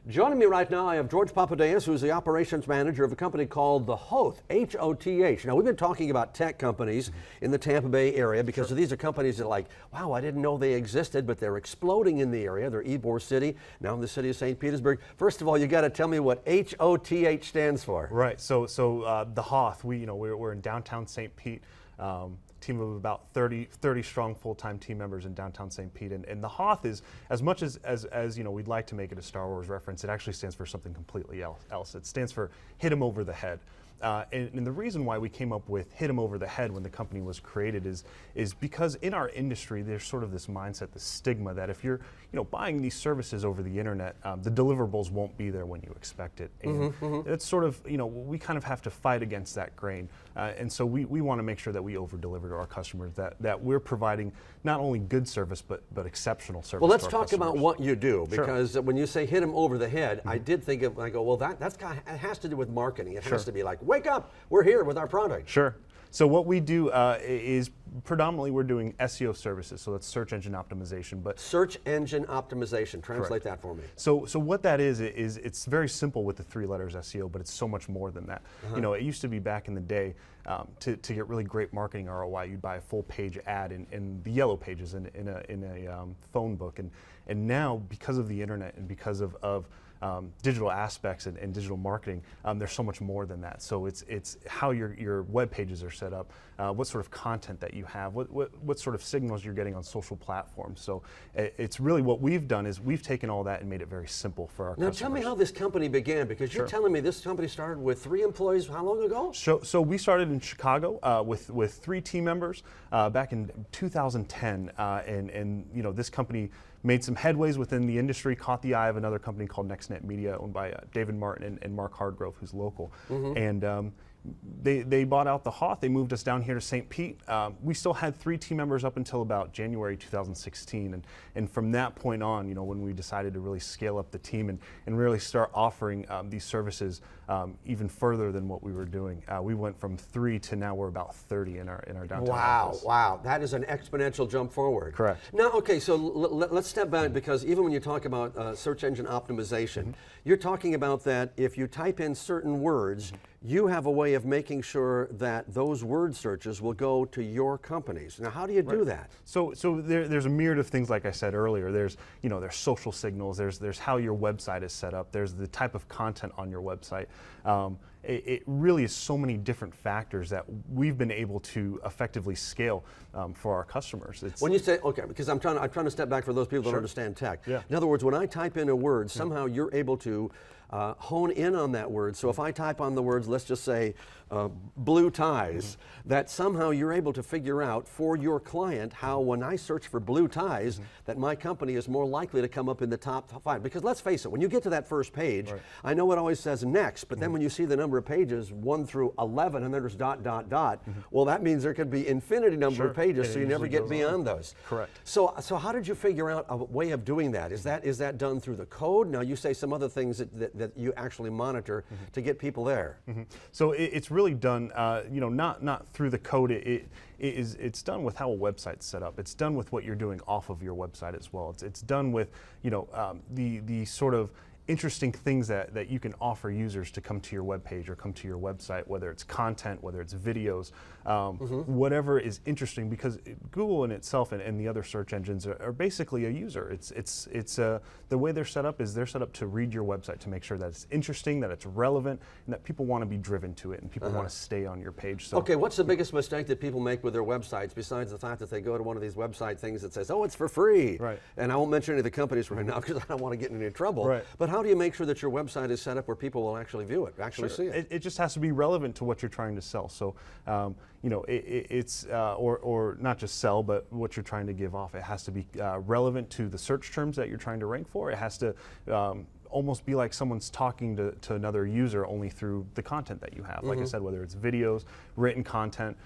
Joining me right now, I have George Papadeas, who's the operations manager of a company called the HOTH, H-O-T-H. Now, we've been talking about tech companies in the Tampa Bay area because these are companies that are like, wow, I didn't know they existed, but they're exploding in the area. They're Ybor City, now in the city of St. Petersburg. First of all, you got to tell me what H-O-T-H stands for. Right. So the HOTH, we're in downtown St. Pete. Team of about 30 strong full-time team members in downtown St. Pete, and the HOTH is, as much as we'd like to make it a Star Wars reference, it actually stands for something completely else. It stands for hit 'em over the head. And the reason why we came up with hit 'em over the head when the company was created is because in our industry there's sort of this mindset, this stigma that if you're buying these services over the internet, the deliverables won't be there when you expect it. And it's sort of, we kind of have to fight against that grain. And so we want to make sure that we over deliver to our customers, that we're providing not only good service but exceptional service. Well, let's to our talk customers. about what you do, because Sure. when you say hit 'em over the head, I did think of, I go, well, it has to do with marketing. It has to be like, wake up, we're here with our product. Sure. So what we do is predominantly we're doing SEO services, so that's search engine optimization. But search engine optimization, translate that for me. So what that is it's very simple with the 3 letters SEO, but it's so much more than that. It used to be back in the day, to get really great marketing ROI, you'd buy a full page ad in the yellow pages in a phone book, and now because of the internet and because of digital aspects and digital marketing, there's so much more than that. So it's how your web pages are set up, what sort of content that you have, what sort of signals you're getting on social platforms. So it's really what we've done is we've taken all that and made it very simple for our customers. Now tell me how this company began, because you're telling me this company started with 3 employees how long ago? So we started in Chicago with 3 team members back in 2010, and this company made some headways within the industry, caught the eye of another company called NextNet Media, owned by David Martin and Mark Hardgrove, who's local. And they bought out the HOTH. They moved us down here to St. Pete. We still had 3 team members up until about January 2016, and from that point on, when we decided to really scale up the team and really start offering these services even further than what we were doing, we went from 3 to now we're about 30 in our downtown office. Wow, that is an exponential jump forward. Correct. Now, okay, so let's step back, because even when you talk about search engine optimization, you're talking about that if you type in certain words, you have a way of making sure that those word searches will go to your companies. Now, how do you do that? So there's a myriad of things, like I said earlier. There's social signals. There's how your website is set up. There's the type of content on your website. It really is so many different factors that we've been able to effectively scale for our customers. When you say, okay, because I'm trying to step back for those people that don't understand tech. Yeah. In other words, when I type in a word, somehow you're able to hone in on that word. So if I type on the words, let's just say blue ties, that somehow you're able to figure out for your client how, when I search for blue ties, that my company is more likely to come up in the top 5. Because let's face it, when you get to that first page, I know it always says next, but then when you see the number of pages 1 through 11 and then there's ... well, that means there could be infinity number of pages, so you never get beyond those. Correct. So how did you figure out a way of doing that? Is that done through the code? Now you say some other things that you actually monitor to get people there. So it's really done, not through the code. It's done with how a website's set up. It's done with what you're doing off of your website as well. It's done with the sort of interesting things that you can offer users to come to your web page or come to your website, whether it's content, whether it's videos, whatever is interesting, because Google in itself and the other search engines are basically a user. It's the way they're set up to read your website, to make sure that it's interesting, that it's relevant, and that people want to be driven to it and people want to stay on your page. So, okay, what's the biggest mistake that people make with their websites, besides the fact that they go to one of these website things that says, oh, it's for free? Right. And I won't mention any of the companies right now because I don't want to get in any trouble. Right. But how do you make sure that your website is set up where people will actually view it, actually see it? It just has to be relevant to what you're trying to sell. So, it's or not just sell, but what you're trying to give off. It has to be relevant to the search terms that you're trying to rank for. It has to almost be like someone's talking to another user, only through the content that you have. Like I said, whether it's videos, written content,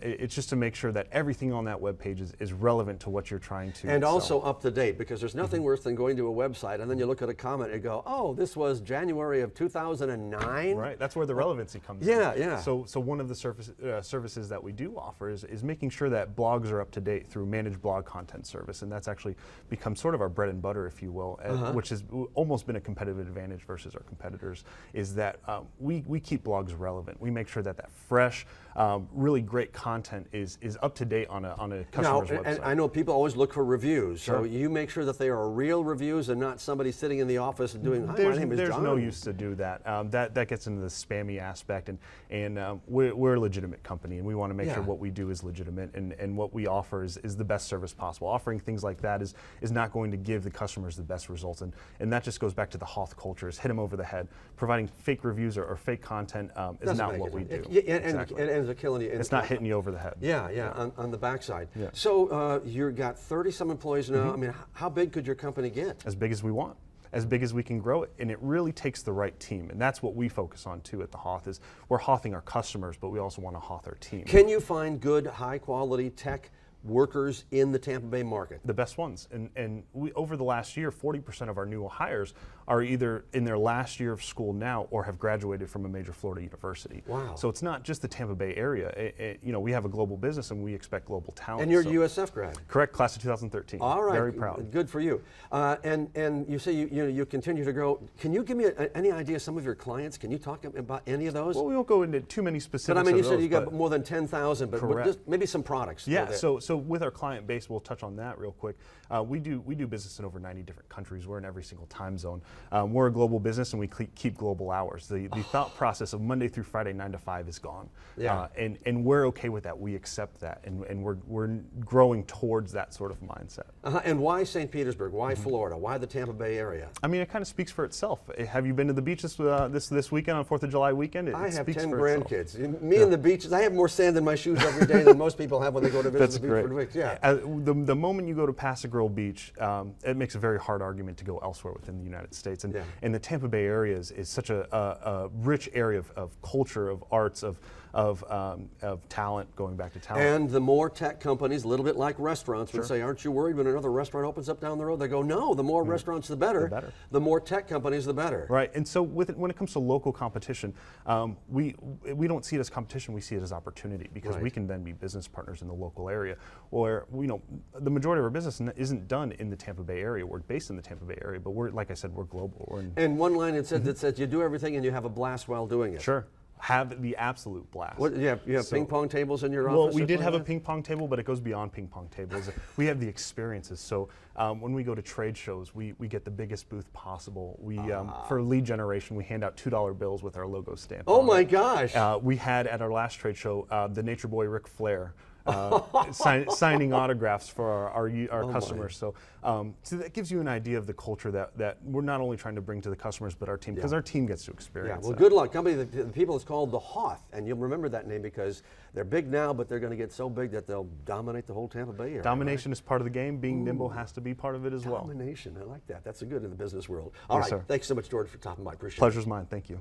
it's just to make sure that everything on that web page is relevant to what you're trying to and sell. Also up to date, because there's nothing worse than going to a website and then you look at a comment and go, oh, this was January of 2009? Right, that's where the relevancy comes in. Yeah. So one of the services that we do offer is making sure that blogs are up to date through managed blog content service, and that's actually become sort of our bread and butter, if you will, which has almost been a competitive advantage versus our competitors is that we keep blogs relevant. We make sure that that fresh, really great content is up to date on a customer's website. And I know people always look for reviews, so Sure. you make sure that they are real reviews and not somebody sitting in the office and doing, "Hi, my name is There's John." no use to do that. That gets into the spammy aspect, and we're a legitimate company, and we want to make sure what we do is legitimate, and what we offer is the best service possible. Offering things like that is not going to give the customers the best results, and that just goes back to the HOTH culture, is hit them over the head. Providing fake reviews or fake content is not what we do. And it ends up killing you. It's not hitting you over the head. On the backside. Yeah. So you've got 30-some employees now. I mean, how big could your company get? As big as we want, as big as we can grow it, and it really takes the right team, and that's what we focus on too at the HOTH. Is we're HOTHing our customers, but we also want to HOTH our team. Can you find good, high-quality tech workers in the Tampa Bay market? The best ones, and we, over the last year, 40% of our new hires are either in their last year of school now or have graduated from a major Florida university. Wow. So it's not just the Tampa Bay area. You know, we have a global business and we expect global talent. And you're a USF grad. Correct, class of 2013. All right. Very proud. Good for you. And you say you continue to grow. Can you give me any idea, some of your clients? Can you talk about any of those? Well, we won't go into too many specifics. But I mean, you of said those, you got more than 10,000, but just maybe some products. Yeah, so with our client base, we'll touch on that real quick. We do business in over 90 different countries. We're in every single time zone. We're a global business, and we keep global hours. The thought process of Monday through Friday 9 to 5 is gone. Yeah. And we're okay with that. We accept that, and we're growing towards that sort of mindset. And why St. Petersburg? Why Florida? Why the Tampa Bay area? I mean, it kind of speaks for itself. Have you been to the beaches this weekend on 4th of July weekend? I have 10 grandkids. Me and the beaches. I have more sand in my shoes every day than most people have when they go to visit the beach for the week. Yeah. The moment you go to Paso Grill Beach, it makes a very hard argument to go elsewhere within the United States. And the Tampa Bay area is such a rich area of culture, of arts, of talent, going back to talent. And the more tech companies, a little bit like restaurants, would say, aren't you worried when another restaurant opens up down the road? They go, no, the more restaurants, the better. The more tech companies, the better. Right, and so when it comes to local competition, we don't see it as competition, we see it as opportunity, because we can then be business partners in the local area, where the majority of our business isn't done in the Tampa Bay area. We're based in the Tampa Bay area, but we're, like I said, we're global. And one line it said that says you do everything and you have a blast while doing it. Sure. Have the absolute blast. You have ping pong tables in your office? Well, we did have a ping pong table, but it goes beyond ping pong tables. We have the experiences. So when we go to trade shows, we get the biggest booth possible. We for lead generation, we hand out $2 bills with our logo stamp. Oh my gosh! We had at our last trade show the Nature Boy Ric Flair. Signing autographs for our customers. So that gives you an idea of the culture that we're not only trying to bring to the customers, but our team, because our team gets to experience. Yeah, well, good luck. Company, the people, it's called the HOTH, and you'll remember that name because they're big now, but they're going to get so big that they'll dominate the whole Tampa Bay area. Domination is part of the game. Being nimble has to be part of it as well. Domination, I like that. That's a good in the business world. All right, sir. Thanks so much, George, for stopping by. Appreciate it. Pleasure's mine. Thank you.